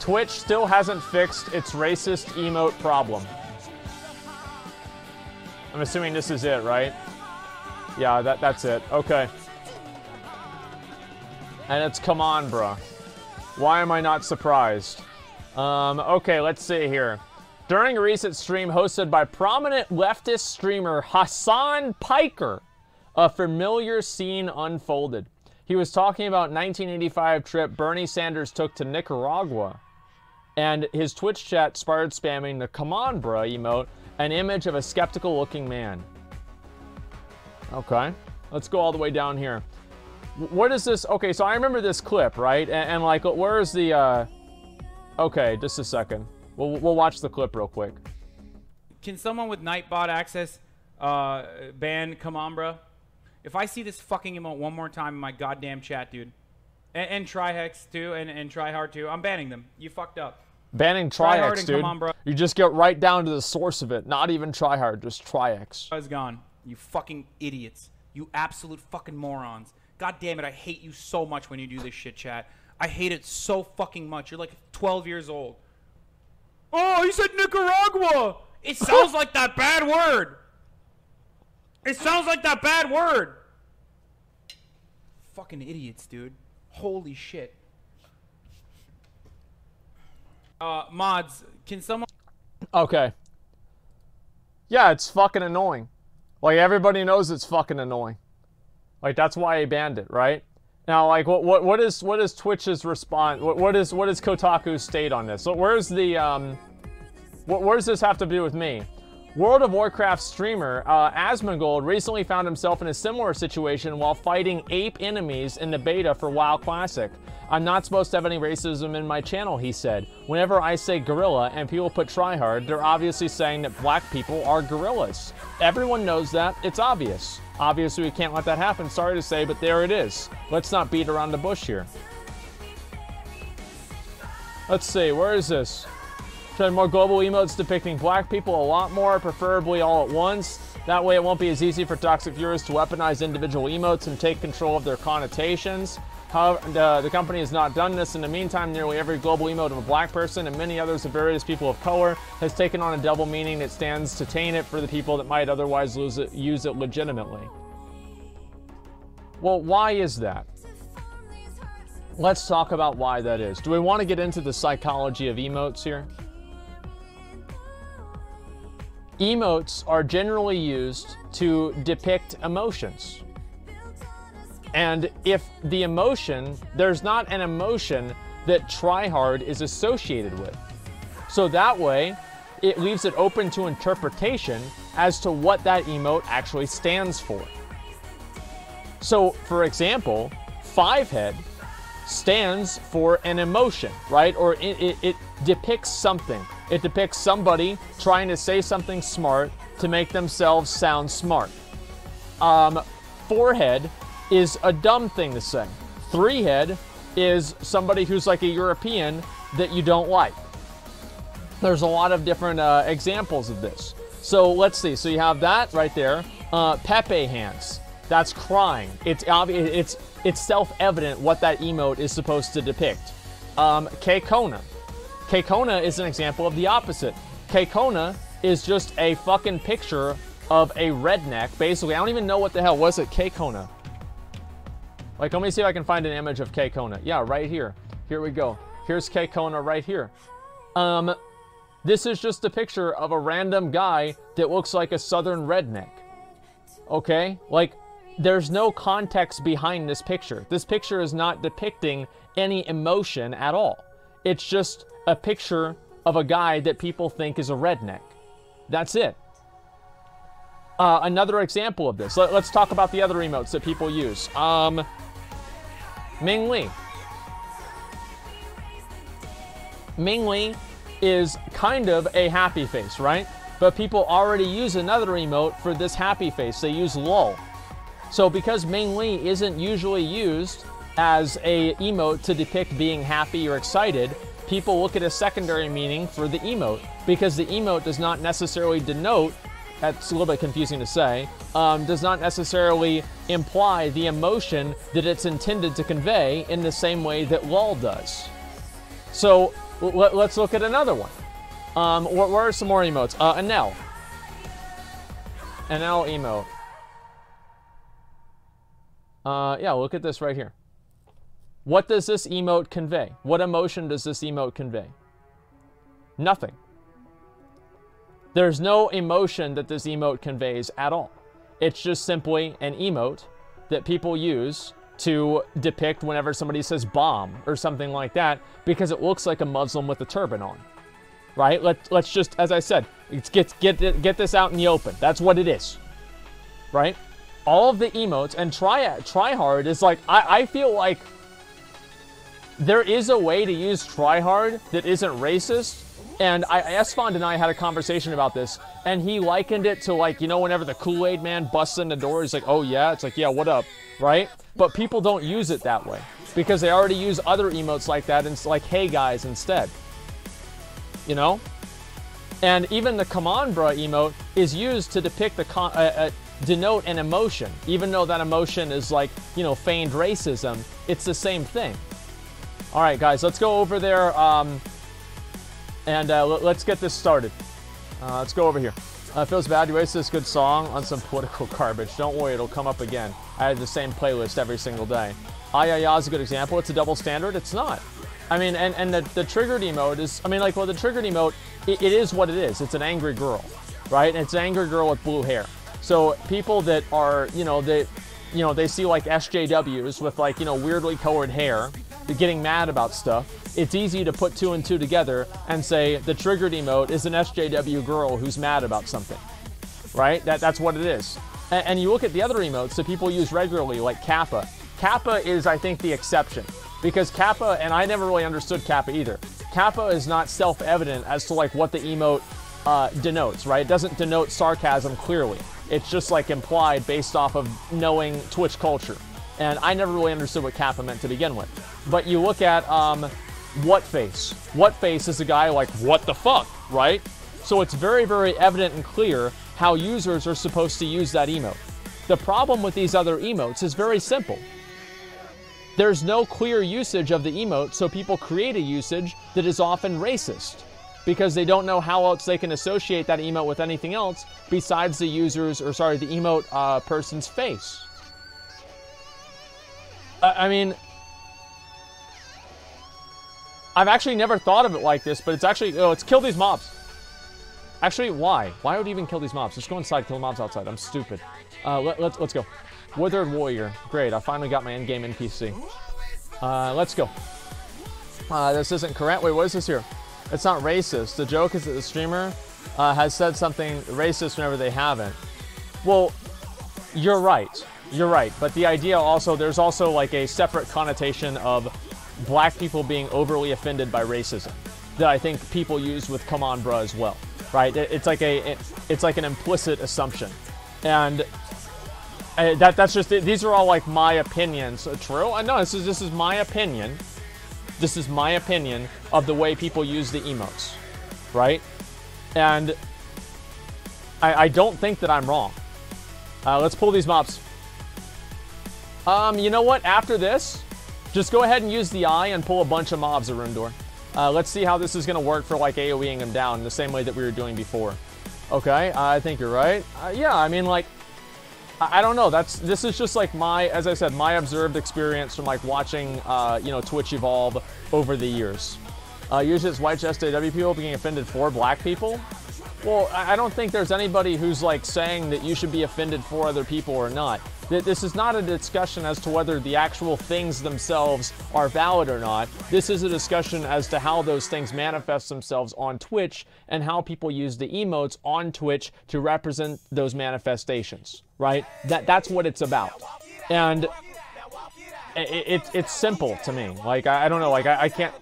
Twitch still hasn't fixed its racist emote problem. I'm assuming this is it, right? Yeah, that's it. Okay. And it's come on, bruh. Why am I not surprised? Okay, let's see here. During a recent stream hosted by prominent leftist streamer Hassan Piker, a familiar scene unfolded. He was talking about 1985 trip Bernie Sanders took to Nicaragua, and his Twitch chat started spamming the "come on, bruh" emote, an image of a skeptical-looking man. Okay, let's go all the way down here. What is this? Okay, so I remember this clip, right? And like, where's the, okay, just a second. We'll watch the clip real quick. Can someone with Nightbot access ban "come on, bruh"? If I see this fucking emote one more time in my goddamn chat, dude, and Trihex too, and Tryhard too, I'm banning them. You fucked up. Banning Trihex, dude. Come on, bro. You just get right down to the source of it. Not even Tryhard, just Trihex. I was gone. You fucking idiots. You absolute fucking morons. God damn it, I hate you so much when you do this shit, chat. I hate it so fucking much. You're like 12 years old. Oh, he said Nicaragua! It sounds like that bad word! It sounds like that bad word! Fucking idiots, dude. Holy shit. Mods, can someone... Okay. Yeah, it's fucking annoying. Like, everybody knows it's fucking annoying. Like, that's why I banned it, right? Now, like, what is Twitch's response? What is Kotaku's state on this? So where's the, what does this have to do with me? World of Warcraft streamer Asmongold recently found himself in a similar situation while fighting ape enemies in the beta for WoW Classic. I'm not supposed to have any racism in my channel, he said. Whenever I say gorilla and people put tryhard, they're obviously saying that black people are gorillas. Everyone knows that. It's obvious. Obviously, we can't let that happen. Sorry to say, but there it is. Let's not beat around the bush here. Let's see. Where is this? Try more global emotes depicting black people a lot more, preferably all at once. That way it won't be as easy for toxic viewers to weaponize individual emotes and take control of their connotations. However, the company has not done this. In the meantime, nearly every global emote of a black person and many others of various people of color has taken on a double meaning that stands to taint it for the people that might otherwise use it legitimately. Well, why is that? Let's talk about why that is. Do we want to get into the psychology of emotes here? Emotes are generally used to depict emotions. And if the emotion, there's not an emotion that tryhard is associated with. So that way, it leaves it open to interpretation as to what that emote actually stands for. So, for example, Fivehead stands for an emotion, right? Or it depicts something. It depicts somebody trying to say something smart to make themselves sound smart. Forehead is a dumb thing to say. Threehead is somebody who's like a European that you don't like. There's a lot of different examples of this. So let's see. So you have that right there. Pepe hands. That's crying. It's obvious. It's self-evident what that emote is supposed to depict. Keikona. Keikona is an example of the opposite. Keikona is just a fucking picture of a redneck. Basically, I don't even know what the hell was it. Keikona. Like, let me see if I can find an image of Keikona. Yeah, right here. Here we go. Here's Keikona right here. This is just a picture of a random guy that looks like a southern redneck. Okay? Like, there's no context behind this picture. This picture is not depicting any emotion at all. It's just a picture of a guy that people think is a redneck. That's it. Another example of this. Let's talk about the other emotes that people use. Ming Lee. Ming Lee is kind of a happy face, right? But people already use another emote for this happy face. They use lol. So because Ming Lee isn't usually used as a emote to depict being happy or excited, people look at a secondary meaning for the emote because the emote does not necessarily denote, that's a little bit confusing to say, does not necessarily imply the emotion that it's intended to convey in the same way that lol does. So Let's look at another one. Where are some more emotes? Anel. Anel emote. Yeah, look at this right here. What does this emote convey? What emotion does this emote convey? Nothing. There's no emotion that this emote conveys at all. It's just simply an emote that people use to depict whenever somebody says bomb or something like that, because it looks like a Muslim with a turban on, right? Let's just, as I said, get this out in the open. That's what it is, right? All of the emotes, and try hard is like, I feel like there is a way to use try hard that isn't racist. And Asfond and I had a conversation about this, and he likened it to, like, you know, whenever the Kool-Aid man busts in the door, he's like, oh yeah? It's like, yeah, what up, right? But people don't use it that way, because they already use other emotes like that, and it's like, hey guys, instead. You know? And even the come on bruh emote is used to depict denote an emotion, even though that emotion is like, you know, feigned racism. It's the same thing. All right, guys, let's go over there, and let's get this started. Let's go over here. Feels bad you wasted this good song on some political garbage. Don't worry, it'll come up again. I had the same playlist every single day. Ayaya is a good example. It's a double standard. It's not. I mean, and the triggered emote is, I mean, like, well, the triggered emote, it is what it is. It's an angry girl, right? And it's an angry girl with blue hair. So people that are, they see like SJWs with, like, weirdly colored hair, they're getting mad about stuff. It's easy to put two and two together and say the triggered emote is an SJW girl who's mad about something, right? That's what it is. And you look at the other emotes that people use regularly, like Kappa. Kappa is, I think, the exception, because Kappa, and I never really understood Kappa either. Kappa is not self-evident as to, like, what the emote denotes, right? It doesn't denote sarcasm clearly. It's just, like, implied based off of knowing Twitch culture. And I never really understood what Kappa meant to begin with. But you look at Whatface. Whatface is a guy like, what the fuck, right? So it's very, very evident and clear how users are supposed to use that emote. The problem with these other emotes is very simple. There's no clear usage of the emote, so people create a usage that is often racist, because they don't know how else they can associate that emote with anything else besides the user's, or sorry, the emote person's face. I mean, I've actually never thought of it like this, but it's actually, it's kill these mobs. Actually, why? Why would you even kill these mobs? Just go inside, kill the mobs outside. I'm stupid. Let's go. Withered Warrior. Great, I finally got my endgame NPC. Let's go. This isn't correct. Wait, what is this here? It's not racist. The joke is that the streamer has said something racist whenever they haven't. Well, you're right. You're right. But the idea also, there's also like a separate connotation of black people being overly offended by racism that I think people use with come on bruh as well, right? It's like an implicit assumption, and that's just it. These are all like my opinions. True? I know this is my opinion. This is my opinion of the way people use the emotes, right? And I don't think that I'm wrong. Let's pull these mobs. You know what? After this, just go ahead and use the eye and pull a bunch of mobs, Arundor. Let's see how this is going to work for, like, AoEing them down the same way that we were doing before. Okay, I think you're right. Yeah, I mean, like, I don't know. This is just, like, as I said, my observed experience from, like, watching, Twitch evolve over the years. Usually it's white SJW people being offended for black people. Well, I don't think there's anybody who's, like, saying that you should be offended for other people or not. This is not a discussion as to whether the actual things themselves are valid or not. This is a discussion as to how those things manifest themselves on Twitch and how people use the emotes on Twitch to represent those manifestations, right? That's what it's about. And it's simple to me. Like, I don't know, like, I can't...